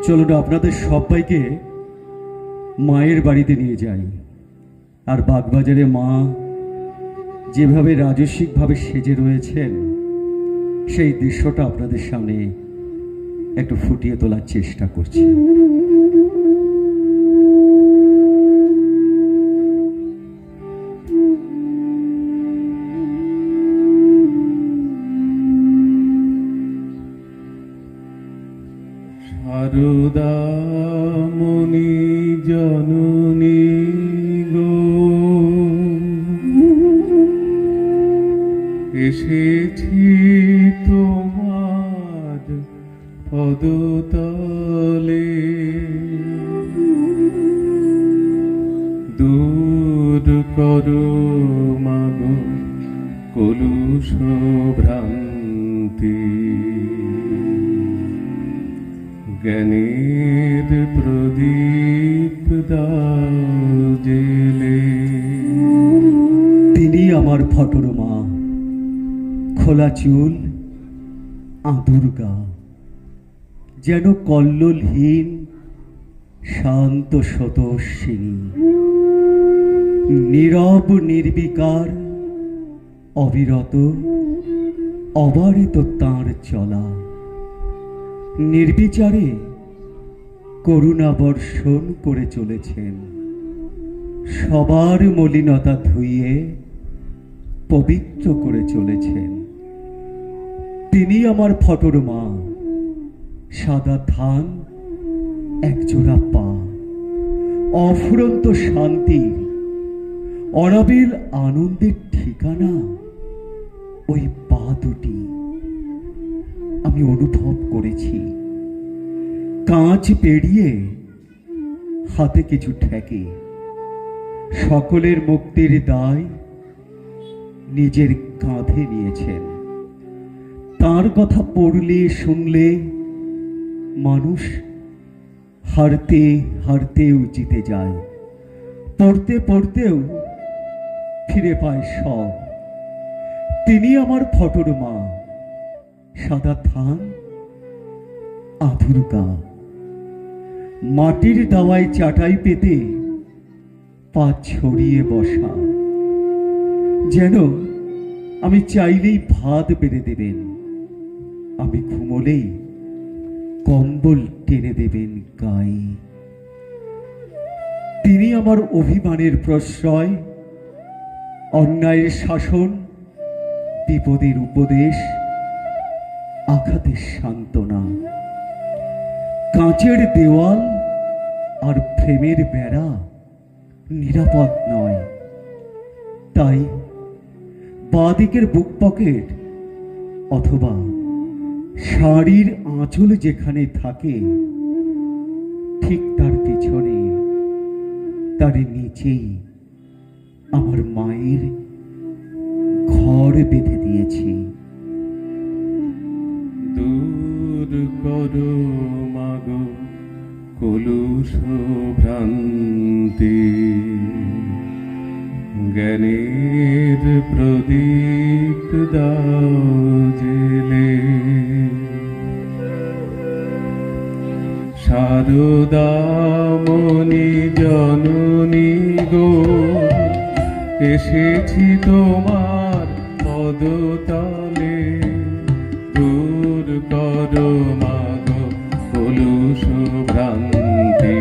চলুন আপনাদের সবাইকে মায়ের বাড়িতে নিয়ে যাই। আর বাগবাজারে মা যেভাবে রাজস্বিকভাবে সেজে রয়েছেন সেই দৃশ্যটা আপনাদের সামনে একটু ফুটিয়ে তোলার চেষ্টা করছি। শারদামণি জননী গো, এসেছি তোমার পদতলে, দূর করো মাগো কলুষ ভ্রান্তি, জ্ঞানের প্রদীপ দাও জেলে। তিনি আমার ফটর মা, খোলা চুল, আঁতুর গা, যেন কল্লোলহীন শান্ত শতস্বিনী, নীরব নির্বিকার, অবিরত অবারিত তাঁর চলা, নির্বিচারে করুণা বর্ষণ করে চলেছেন, সবার মলিনতা ধুইয়ে পবিত্র করে চলেছেন। তিনি আমার ফটর মা, সাদা ধান একজোড়া পা, অফুরন্ত শান্তির অনাবিল আনন্দের ঠিকানা ওই পা দুটি। আমি অনুভব করেছি কাঁচ পেরিয়ে হাতে কিছু ঠেকে, সকলের মুক্তির দায় নিজের কাঁধে নিয়েছেন। তার কথা পড়লে শুনলে মানুষ হারতে হারতেও জিতে যায়, পড়তে পড়তেও ফিরে পায় সব। তিনি আমার ফটর মা, সাদা থান আধুর গা, মাটির দাওয়ায় চাটাই পেতে পা ছড়িয়ে বসা, যেন আমি চাইলেই ভাত বেড়ে দেবেন, আমি ঘুমোলেই কম্বল টেনে দেবেন গায়ে। তিনি আমার অভিমানের প্রশ্রয়, অন্যায়ের শাসন, বিপদের উপদেশ, আঘাতের সান্ত্বনা। কাঁচের দেওয়াল আর ফ্রেমের বেড়া নিরাপদ নয়, তাই বাঁদিকের বুক পকেট অথবা শাড়ির আঁচল যেখানে থাকে, ঠিক তার পিছনে, তার নিচেই আমার মায়ের ঘর বেঁধে দিয়েছি। দূর করো মাগো কলুষ ভ্রান্তি, জ্ঞানের প্রদীপ দাও জেলে। শারদামণি জননী গো, এসেছি তোমার পদতলে, দূর করো মাগো কলুষ ভ্রান্তি,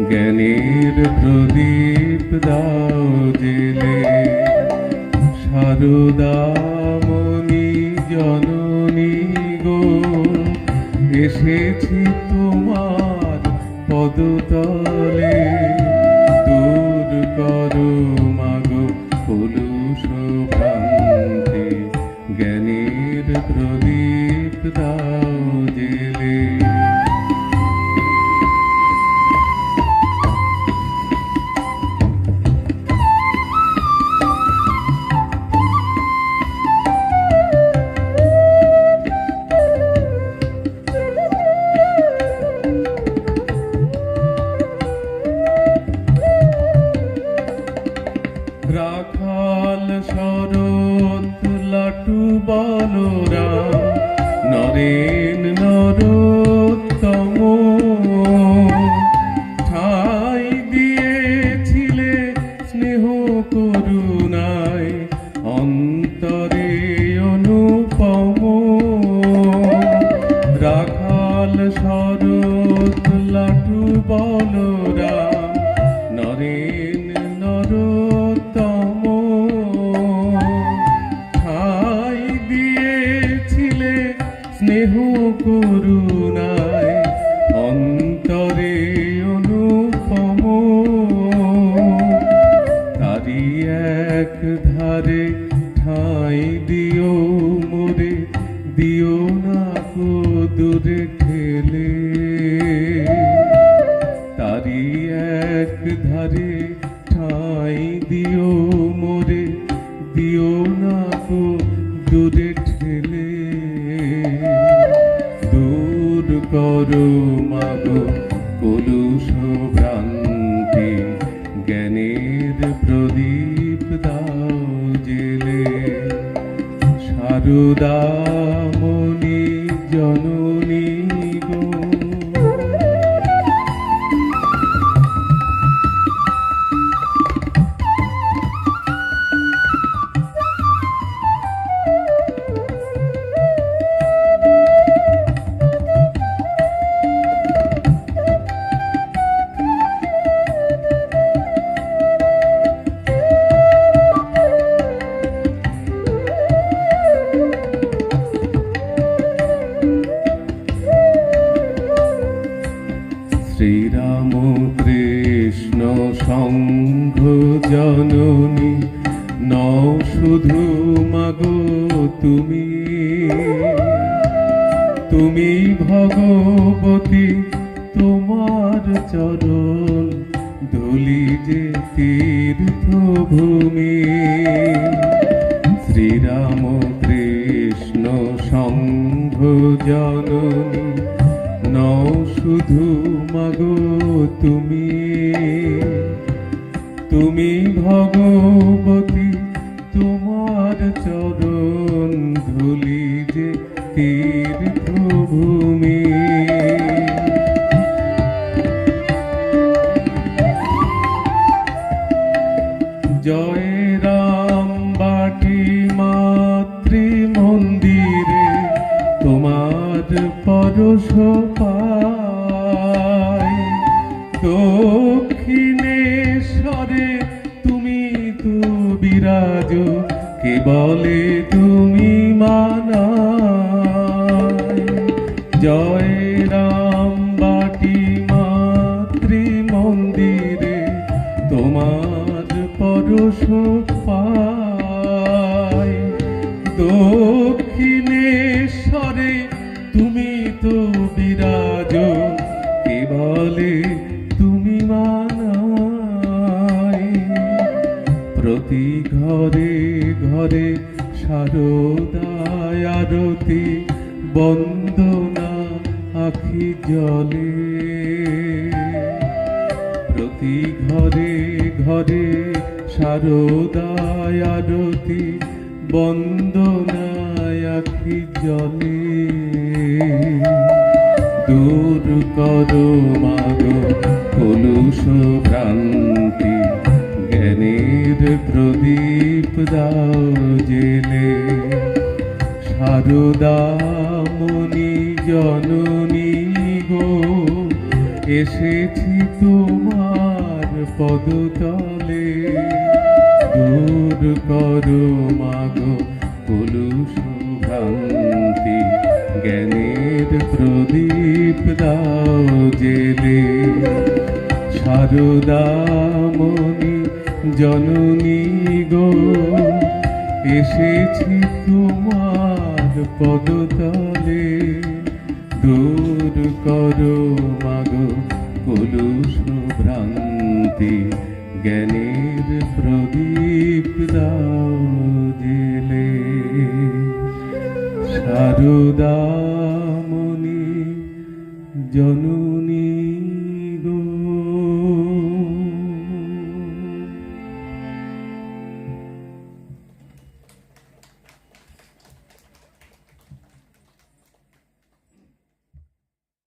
জ্ঞানের প্রদীপ দাও জেলে। শারদামণি জননী গো, এসেছি তোমার পদতলে, দূর করো মাগো কলুষ ভ্রান্তি, জ্ঞানের প্রদীপ দাও জেলে। রাখাল শরৎ লাটু বলরাম, নরেন নরোত্তম অন্তরে অনুপম রাখাল শরৎ লাটু বলরাম নরেন নরোত্তম ঠাই দিয়েছিলে স্নেহ করুণায় অন্তরে অনুপম তারি এক ধারে ঠাই দিও মোরে দিও না গো দূরে ঠেলে তারি এক ধারে ঠাই দিও মোরে দিও না গো দূরে ঠেলে দূর করো মাগো কলুষ ভ্রান্তি জ্ঞানের প্রদীপ দাও জেলে শারদামণি জননী গো শ্রীরাম কৃষ্ণ সংঘ জননী নও শুধু মাগো তুমি তুমি ভগবতী তোমার চরণ ধুলি যে তীর্থভূমি শ্রীরাম কৃষ্ণ সংঘ জননী নও শুধু মাগো তুমি তুমি ভগবতী তোমার চরণ ধুলি যে তীর্থভূমি জয় রাম বাটি মাতৃ মন্দিরে তোমার পরশ পাই দক্ষিণেশ্বরে তুমি তো বিরাজ কে বলে তুমি মানাই জয় রাম বাটি মাতৃ মন্দিরে তোমার পরশ পাই দক্ষিণেশ্বরে তুমি তো বিরাজ কে বলে তুমি মানাই প্রতি ঘরে ঘরে শারদায় আরতি বন্দনা আখি জলে প্রতি ঘরে ঘরে শারদায় আরতি বন্দনায় আখি জলে দূর করো মাগো কলুষ ভ্রান্তি জ্ঞানের প্রদীপ দাও জেলে শারদামণি জননী গো এসেছি তোমার পদতলে দূর করো মাগো কলুষ ভ্রান্তি জ্ঞানের প্রদীপ দাও জেলে শারদামণি জননী গো এসেছি তোমার পদতলে দূর করো মাগো কলুষ ভ্রান্তি জ্ঞানের প্রদীপ দাও জেলে শারদামণি জননী